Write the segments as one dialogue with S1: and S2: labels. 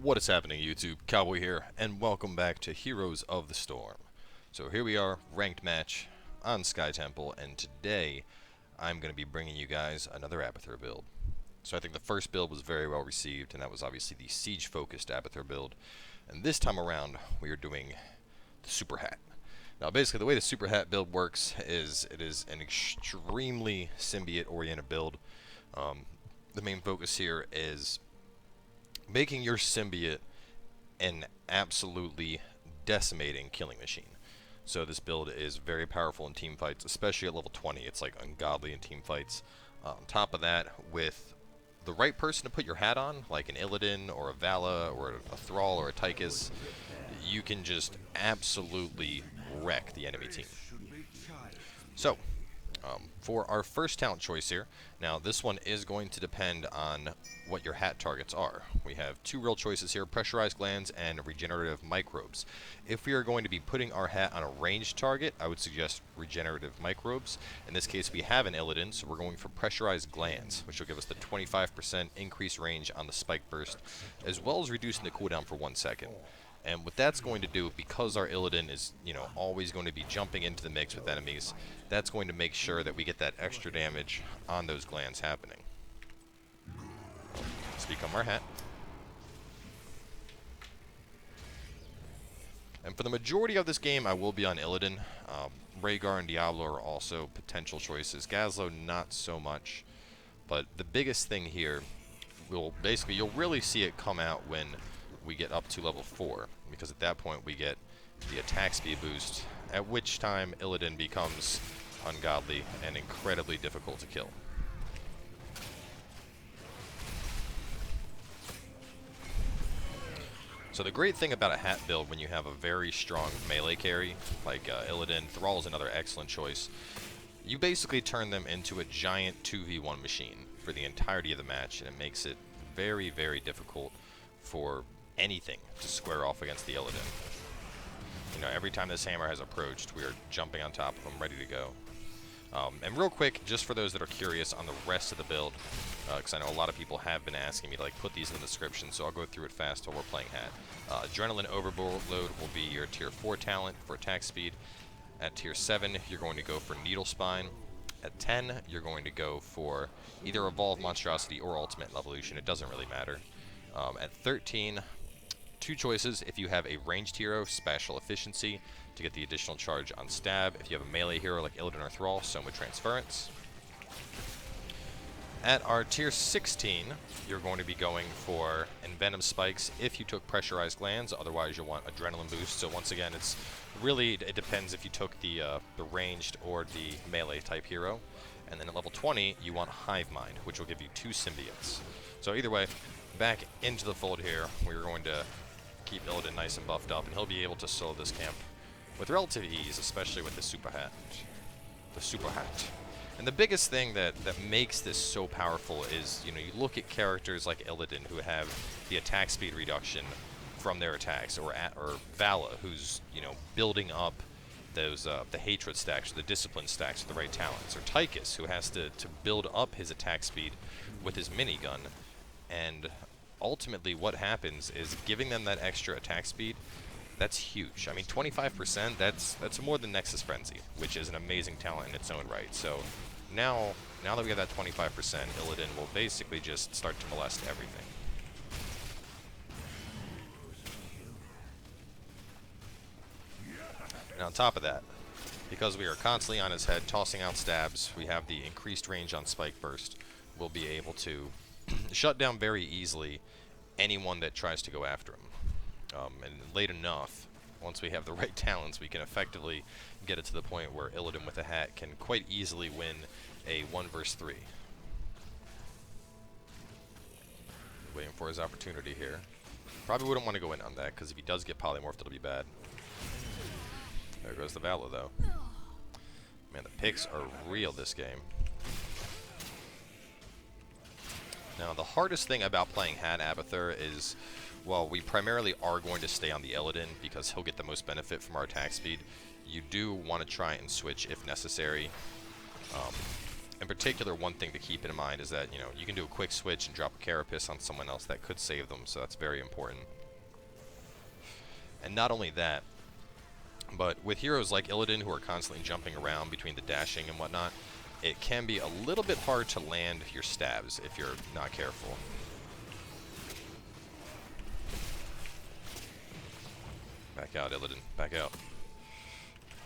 S1: What is happening, YouTube? Cowboy here, and welcome back to Heroes of the Storm. So here we are, ranked match on Sky Temple, and today I'm going to be bringing you guys another Abathur build. So I think the first build was very well received, and that was obviously the siege-focused Abathur build. And this time around, we are doing the Super Hat. Now basically the way the Super Hat build works is it is an extremely symbiote-oriented build. The main focus here is making your symbiote an absolutely decimating killing machine. So this build is very powerful in team fights, especially at level 20. It's like ungodly in team fights. On top of that, with the right person to put your hat on, like an Illidan or a Vala or a Thrall or a Tychus, you can just absolutely wreck the enemy team. So, for our first talent choice here, now this one is going to depend on what your hat targets are. We have two real choices here, pressurized glands and regenerative microbes. If we are going to be putting our hat on a ranged target, I would suggest regenerative microbes. In this case we have an Illidan, so we're going for pressurized glands, which will give us the 25% increased range on the spike burst, as well as reducing the cooldown for 1 second. And what that's going to do, because our Illidan is, always going to be jumping into the mix with enemies, that's going to make sure that we get that extra damage on those glands happening. Let's become our hat. And for the majority of this game, I will be on Illidan. Rhaegar and Diablo are also potential choices. Gazlo, not so much. But the biggest thing here, you'll really see it come out when we get up to level 4, because at that point we get the attack speed boost, at which time Illidan becomes ungodly and incredibly difficult to kill. So the great thing about a hat build when you have a very strong melee carry, like Illidan, Thrall is another excellent choice, you basically turn them into a giant 2v1 machine for the entirety of the match, and it makes it very, very difficult for anything to square off against the Illidan. Every time this hammer has approached, we are jumping on top of him, ready to go. And real quick, just for those that are curious on the rest of the build, because I know a lot of people have been asking me to put these in the description, so I'll go through it fast while we're playing hat. Adrenaline Overload will be your tier 4 talent for attack speed. At tier 7, you're going to go for Needle Spine. At 10, you're going to go for either Evolve Monstrosity or Ultimate Evolution. It doesn't really matter. At 13, two choices. If you have a ranged hero, Special Efficiency to get the additional charge on stab. If you have a melee hero like Illidan or Thrall, Soma Transference. At our tier 16, you're going to be going for Envenom Spikes if you took Pressurized Glands, otherwise you'll want Adrenaline Boost. So once again, it depends if you took the ranged or the melee type hero. And then at level 20, you want Hive Mind, which will give you 2 symbiotes. So either way, back into the fold here, we're going to keep Illidan nice and buffed up, and he'll be able to solo this camp with relative ease, especially with the Super Hat. The Super Hat. And the biggest thing that makes this so powerful is, you look at characters like Illidan who have the attack speed reduction from their attacks, or Vala, who's, building up those the hatred stacks or the discipline stacks with the right talents, or Tychus, who has to build up his attack speed with his minigun. And ultimately what happens is giving them that extra attack speed, that's huge. I mean, 25%, that's more than Nexus Frenzy, which is an amazing talent in its own right. So now that we have that 25%, Illidan will basically just start to molest everything. And on top of that, because we are constantly on his head tossing out stabs, we have the increased range on Spike Burst. We'll be able to shut down very easily anyone that tries to go after him. And late enough, once we have the right talents, we can effectively get it to the point where Illidan with a hat can quite easily win a 1 vs 3. Waiting for his opportunity here. Probably wouldn't want to go in on that, because if he does get polymorphed, it'll be bad. There goes the Vala, though. Man, the picks are real this game. Now, the hardest thing about playing Hat Abathur is, well, we primarily are going to stay on the Illidan because he'll get the most benefit from our attack speed. You do want to try and switch if necessary. In particular, one thing to keep in mind is that, you know, you can do a quick switch and drop a carapace on someone else that could save them, so that's very important. And not only that, but with heroes like Illidan who are constantly jumping around between the dashing and whatnot, it can be a little bit hard to land your stabs if you're not careful. Back out, Illidan. Back out.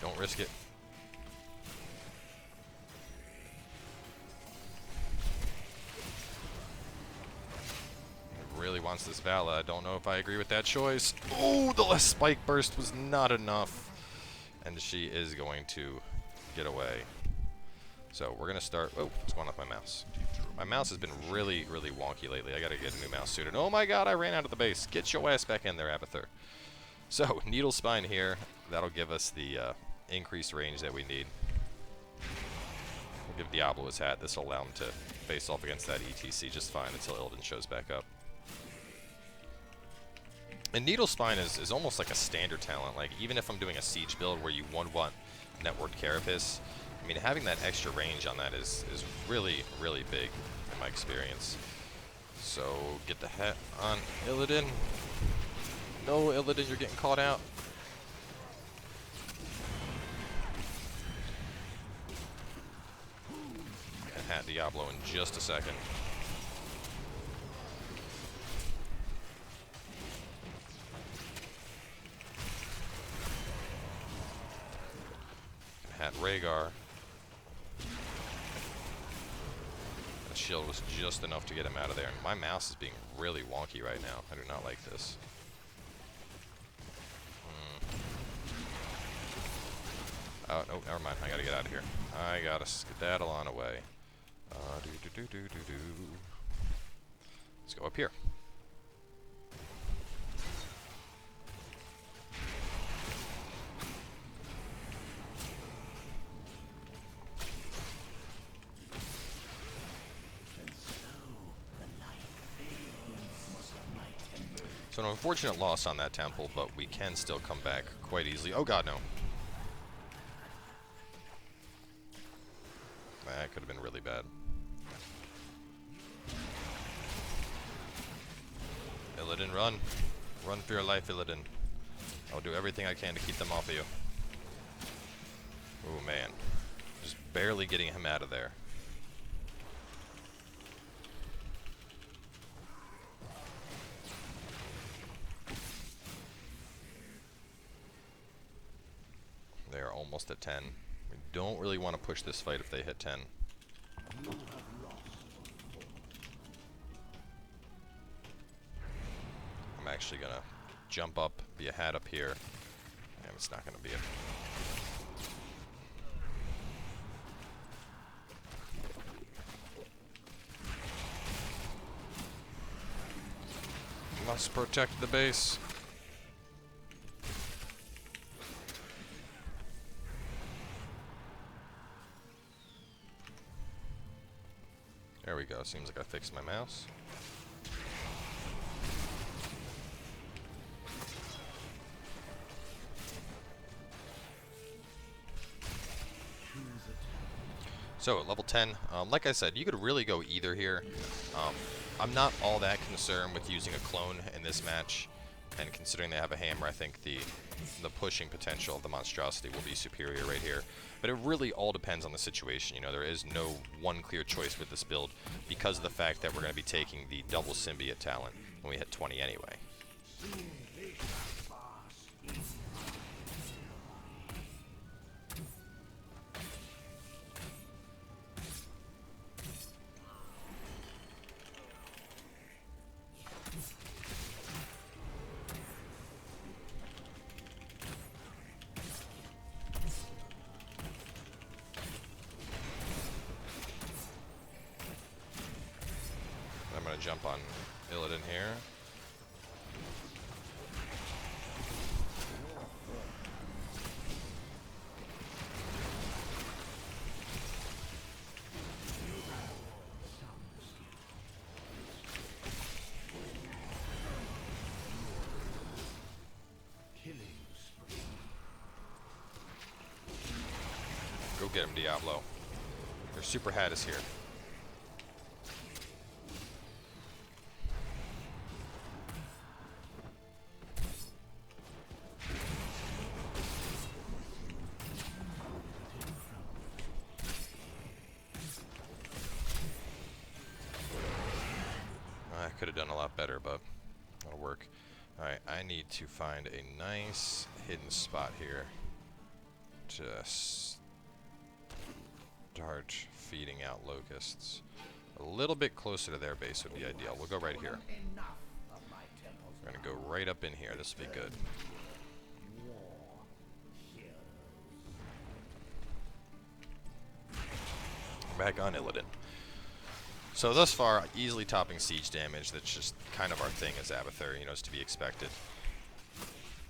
S1: Don't risk it. He really wants this Vala. I don't know if I agree with that choice. Oh, the last spike burst was not enough. And she is going to get away. So we're going to start... Oh, what's going on with my mouse? My mouse has been really, really wonky lately. I got to get a new mouse suited. Oh my god, I ran out of the base. Get your ass back in there, Abathur. So, Needle Spine here. That'll give us the increased range that we need. We'll give Diablo his hat. This will allow him to face off against that ETC just fine until Illidan shows back up. And Needle Spine is almost like a standard talent. Like, even if I'm doing a siege build where you want networked carapace, I mean, having that extra range on that is really, really big in my experience. So, get the hat on Illidan. No, Illidan, you're getting caught out. Gonna hat Diablo in just a second. Gonna hat Rhaegar. That shield was just enough to get him out of there. And my mouse is being really wonky right now. I do not like this. Oh, no, never mind. I gotta get out of here. I gotta skedaddle on away. Let's go up here. So an unfortunate loss on that temple, but we can still come back quite easily. Oh god, no. That could have been really bad. Illidan, run. Run for your life, Illidan. I'll do everything I can to keep them off of you. Oh man. Just barely getting him out of there. They're almost at 10. We don't really want to push this fight if they hit 10. I'm actually going to jump up, be a hat up here. And it's not going to be it. Must protect the base. There we go. Seems like I fixed my mouse. So, at level 10, like I said, you could really go either here. I'm not all that concerned with using a clone in this match, and considering they have a hammer, I think the pushing potential of the monstrosity will be superior right here. But it really all depends on the situation. You know, there is no one clear choice with this build because of the fact that we're going to be taking the double symbiote talent when we hit 20 anyway. I'm going to jump on Illidan here. Go get him, Diablo. Their super hat is here. I could have done a lot better, but that'll work. Alright, I need to find a nice hidden spot here to start feeding out locusts. A little bit closer to their base would be ideal. We'll go right here. We're going to go right up in here. This will be good. Back on Illidan. So thus far, easily topping siege damage. That's just kind of our thing as Abathur, you know, is to be expected.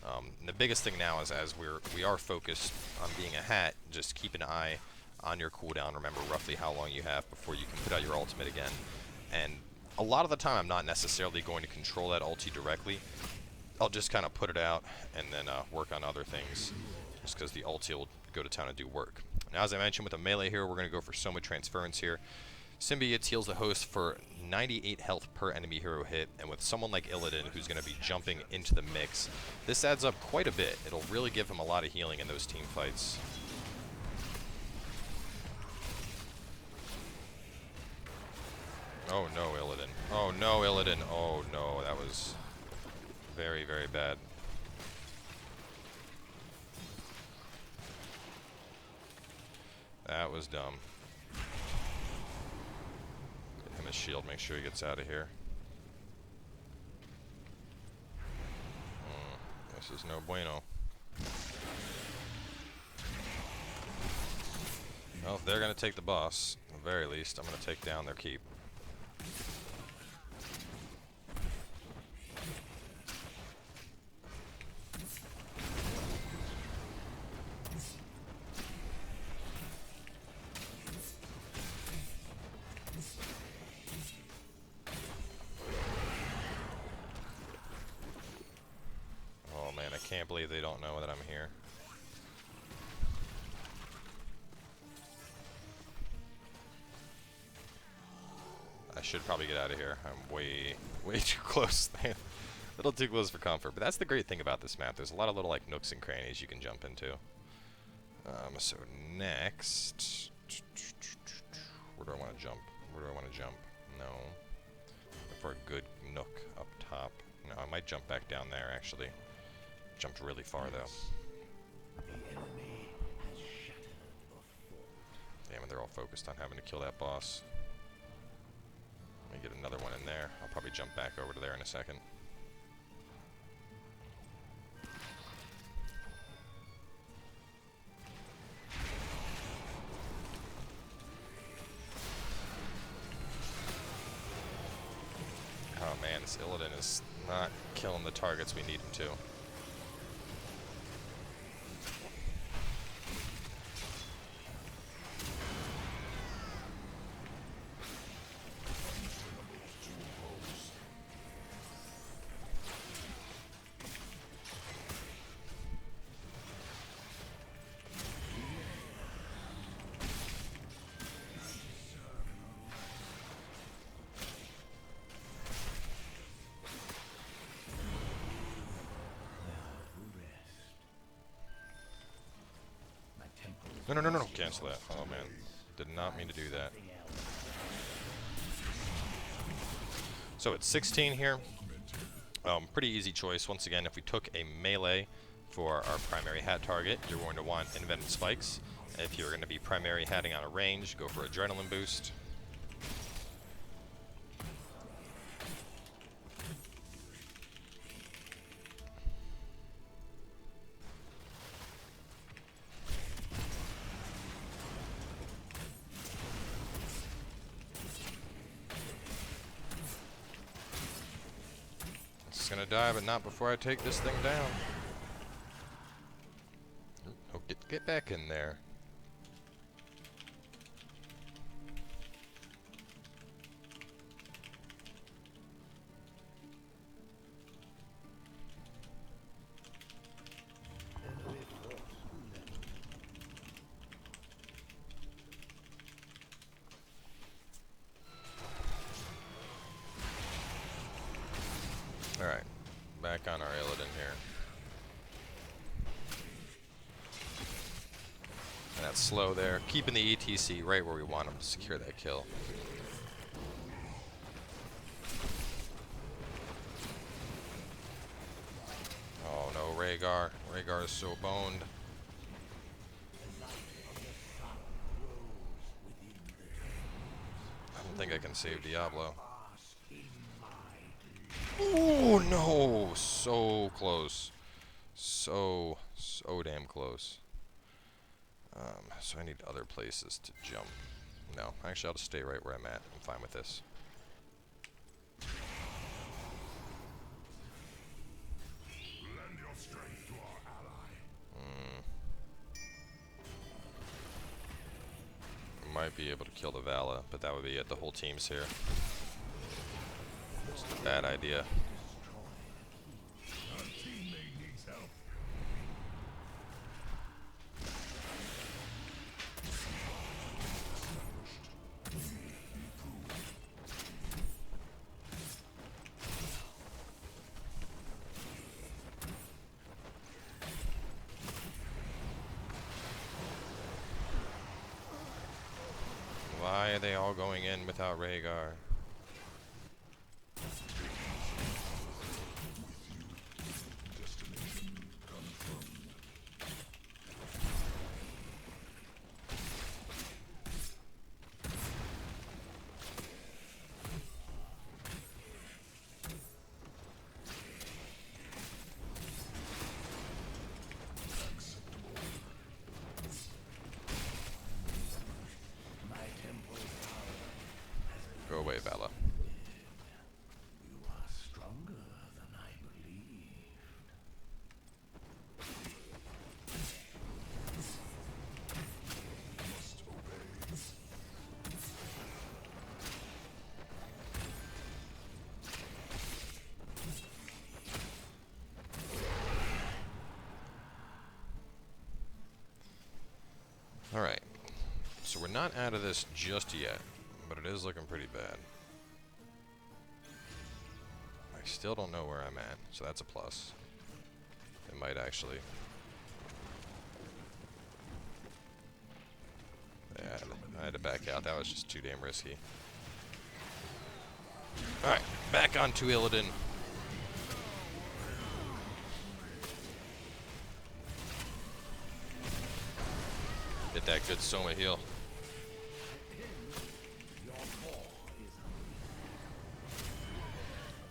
S1: And the biggest thing now is as we are focused on being a hat, just keep an eye on your cooldown. Remember roughly how long you have before you can put out your ultimate again. And a lot of the time, I'm not necessarily going to control that ulti directly. I'll just kind of put it out and then work on other things, just because the ulti will go to town and do work. Now, as I mentioned, with a melee here, we're going to go for Soma Transference here. Symbiotes heals the host for 98 health per enemy hero hit, and with someone like Illidan who's going to be jumping into the mix, this adds up quite a bit. It'll really give him a lot of healing in those team fights. Oh no, Illidan. Oh no, Illidan. Oh no, that was very, very bad. That was dumb. Get him his shield, make sure he gets out of here. This is no bueno. Well, if they're going to take the boss, at the very least, I'm going to take down their keep. I can't believe they don't know that I'm here. I should probably get out of here. I'm way too close. A little too close for comfort. But that's the great thing about this map. There's a lot of little like nooks and crannies you can jump into. So next, where do I want to jump? Where do I want to jump? No. Look for a good nook up top. No, I might jump back down there actually. Jumped really far though. Damn it, they're all focused on having to kill that boss. Let me get another one in there. I'll probably jump back over to there in a second. Oh man, this Illidan is not killing the targets we need him to. No, cancel that. Oh man, did not mean to do that. So it's 16 here. Pretty easy choice. Once again, if we took a melee for our primary hat target, you're going to want Invented Spikes. If you're going to be primary hatting on a range, go for Adrenaline Boost. Gonna die, but not before I take this thing down. Oh, get back in there. Alright, back on our Illidan here. And that's slow there. Keeping the ETC right where we want him to secure that kill. Oh no, Rhaegar. Rhaegar is so boned. I don't think I can save Diablo. Oh no! So close. So damn close. So I need other places to jump. No, actually I'll just stay right where I'm at. I'm fine with this.
S2: Lend your strength to our ally.
S1: Might be able to kill the Vala, but that would be it. The whole team's here. It's a bad idea.
S2: Our teammate needs help.
S1: Why are they all going in without Rhaegar? Go away, Vala.
S2: You are stronger than I believed. Must obey.
S1: Alright. So we're not out of this just yet, but it is looking pretty bad. I still don't know where I'm at, so that's a plus. It might actually... Yeah, I had to back out. That was just too damn risky. Alright, back onto Illidan. Get that good Soma heal.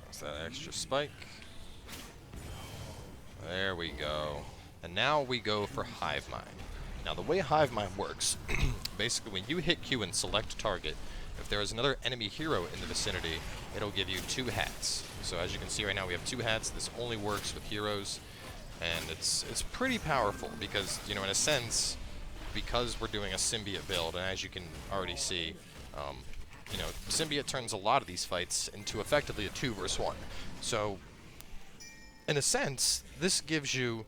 S1: That's that extra spike. There we go. And now we go for Hive Mind. Now the way Hive Mind works, basically when you hit Q and select target, if there is another enemy hero in the vicinity, it'll give you 2 hats. So as you can see right now we have 2 hats. This only works with heroes. And it's pretty powerful because, you know, in a sense, because we're doing a symbiote build, and as you can already see, you know, symbiote turns a lot of these fights into effectively a 2 versus 1. So, in a sense, this gives you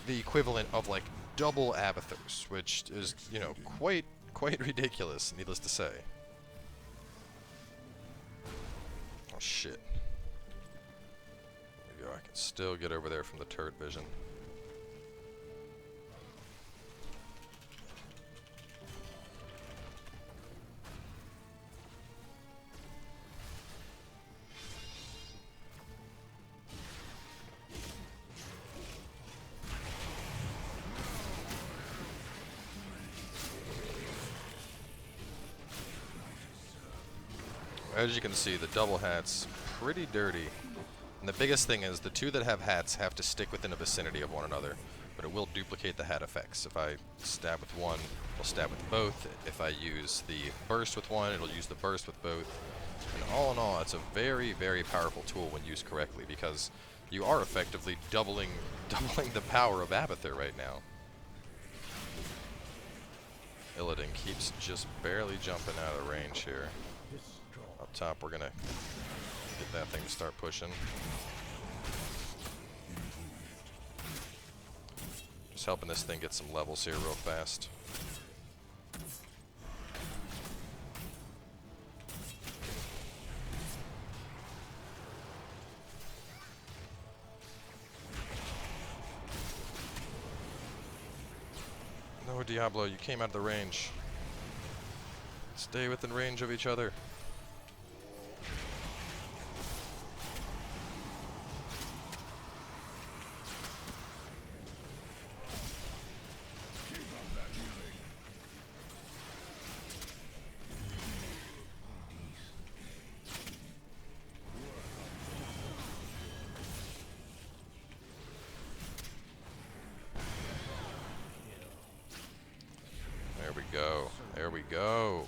S1: the equivalent of like double Abathurs, which is, you know, quite ridiculous, needless to say. Oh shit. There we go. I can still get over there from the turret vision. As you can see, the double hat's pretty dirty. And the biggest thing is the 2 that have hats have to stick within a vicinity of one another, but it will duplicate the hat effects. If I stab with one, it'll stab with both. If I use the burst with one, it'll use the burst with both. And all in all, it's a very, very powerful tool when used correctly, because you are effectively doubling the power of Abathur right now. Illidan keeps just barely jumping out of range here. Up top, we're gonna get that thing to start pushing. Just helping this thing get some levels here real fast. Diablo, you came out of the range. Stay within range of each other. There we go. There we go.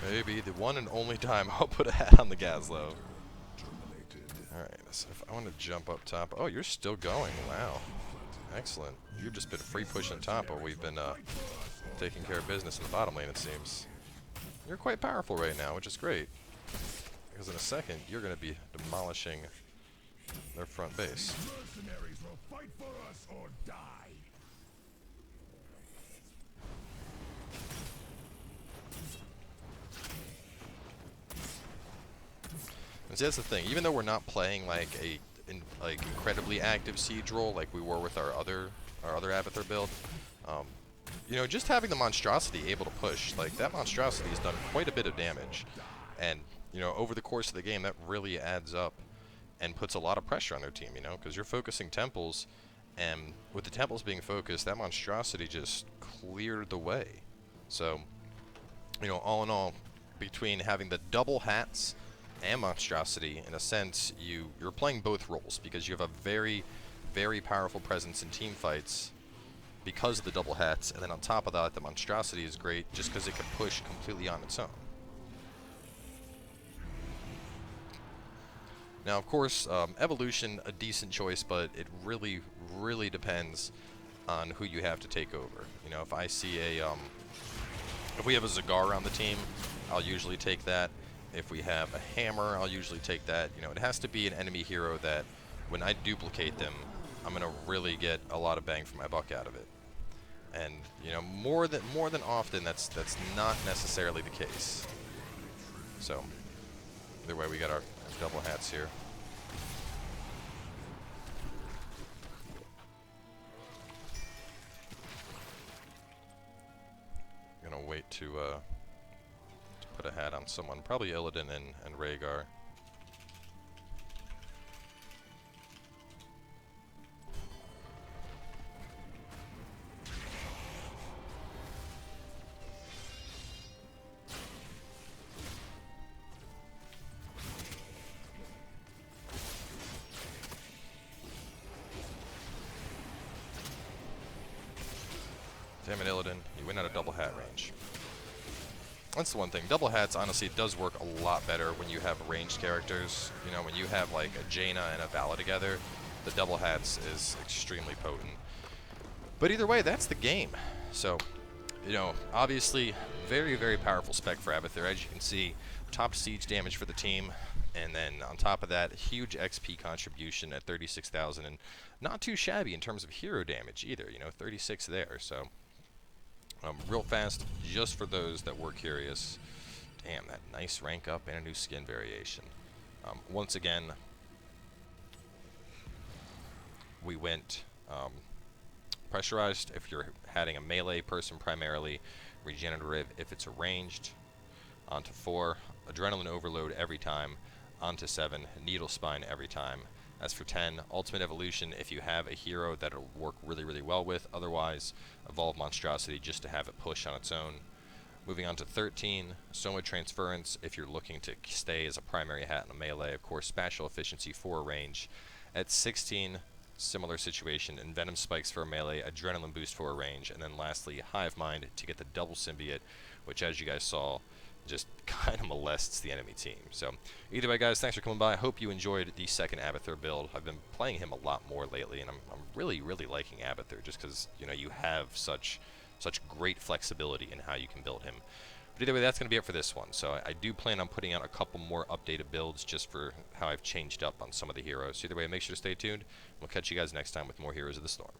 S1: Maybe the one and only time I'll put a hat on the Gazlowe. Alright, so if I want to jump up top. Oh, you're still going. Wow. Excellent. You've just been free pushing top while we've been taking care of business in the bottom lane, it seems. You're quite powerful right now, which is great. Because in a second, you're going to be demolishing their front base.
S2: Mercenaries will fight for us or die.
S1: And see, that's the thing. Even though we're not playing like like incredibly active siege role like we were with our other Abathur build, you know, just having the monstrosity able to push, like that monstrosity has done quite a bit of damage, and you know, over the course of the game, that really adds up and puts a lot of pressure on their team. You know, because you're focusing temples, and with the temples being focused, that monstrosity just cleared the way. So, you know, all in all, between having the double hats and monstrosity, in a sense, you're playing both roles because you have a very, very powerful presence in team fights because of the double hats, and then on top of that, the monstrosity is great just because it can push completely on its own. Now, of course, evolution, a decent choice, but it really, really depends on who you have to take over. You know, if I see if we have a Zagar on the team, I'll usually take that. If we have a hammer, I'll usually take that. You know, it has to be an enemy hero that, when I duplicate them, I'm gonna really get a lot of bang for my buck out of it. And you know, more than often, that's not necessarily the case. So, either way, we got our double hats here. Gonna wait to put a hat on someone, probably Illidan and Rhaegar. Damn it, Illidan, you went out of double hat range. That's the one thing. Double hats, honestly, does work a lot better when you have ranged characters. You know, when you have like a Jaina and a Vala together, the double hats is extremely potent. But either way, that's the game. So, you know, obviously, very, very powerful spec for Abathur. As you can see, top siege damage for the team. And then on top of that, huge XP contribution at 36,000. And not too shabby in terms of hero damage either. You know, 36 there. So, real fast, just for those that were curious. Damn, that nice rank up and a new skin variation. Once again, we went pressurized if you're having a melee person primarily, regenerative if it's a ranged, onto 4, adrenaline overload every time, onto 7, needle spine every time. As for 10, ultimate evolution if you have a hero that'll work really, really well with. Otherwise, evolve monstrosity just to have it push on its own. Moving on to 13, Soma transference if you're looking to stay as a primary hat in a melee. Of course, spatial efficiency for a range. At 16, similar situation, and venom spikes for a melee, adrenaline boost for a range, and then lastly, hive mind to get the double symbiote, which as you guys saw, just kind of molests the enemy team. So either way, guys, thanks for coming by. I hope you enjoyed the second Abathur build. I've been playing him a lot more lately, and I'm really, really liking Abathur just because, you know, you have such great flexibility in how you can build him. But either way, that's going to be it for this one. So I do plan on putting out a couple more updated builds just for how I've changed up on some of the heroes. So either way, make sure to stay tuned. We'll catch you guys next time with more Heroes of the Storm.